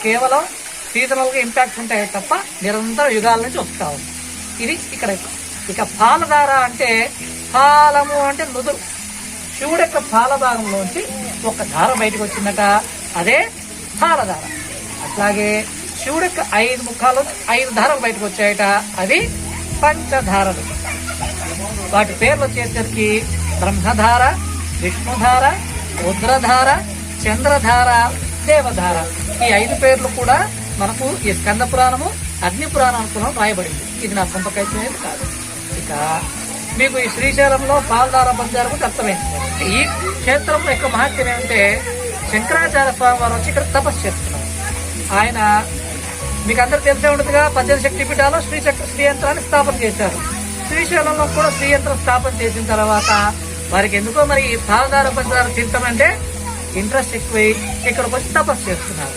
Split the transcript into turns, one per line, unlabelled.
కేవలం సీజనల్ గా ఇంపాక్ట్స్ ఉంటాయి తప్ప నిరంతర యుగాల నుంచి వస్తా ఉంది. ఇది ఇక్కడ. ఇక పాలధార అంటే పాలము అంటే నుదురు. శివుడు యొక్క పాల భాగంలోంచి ఒక ధార బయటకు వచ్చిందట, అదే పాలధార. అట్లాగే శివుడు యొక్క 5 ముఖాలు 5 ధారలు బయటకు వచ్చాయట, అవి పంచధారలు. వాటి పేర్లు వచ్చేసరికి బ్రహ్మధార, విష్ణుధార, రుద్రధార, చంద్రధార, దేవధార. ఈ 5 పేర్లు కూడా మనకు ఈ స్కంద పురాణము, అగ్ని పురాణంలో రాయబడింది. ఇది నా సొంత ప్రయత్నం కాదు. ఇక మీకు ఈ శ్రీశైలంలో పాలధార బంజారు కూడా అర్థమైంది. ఈ క్షేత్రంలో యొక్క మహత్యం ఏమంటే శంకరాచార్య స్వామి వారు వచ్చి ఇక్కడ తపస్సు చేస్తున్నారు. ఆయన మీకు అందరికి తెలిసే ఉంటుందిగా, 18 శక్తి పీఠాల్లో శ్రీ యంత్రాన్ని స్థాపన చేశారు. శ్రీశైలంలో కూడా శ్రీ యంత్రం స్థాపన చేసిన తర్వాత వారికి ఎందుకో మరి ఈ పాలధార బంజారు తీర్థం అంటే ఇంట్రెస్ట్ ఎక్కువై ఇక్కడికి వచ్చి తపస్సు చేస్తున్నారు.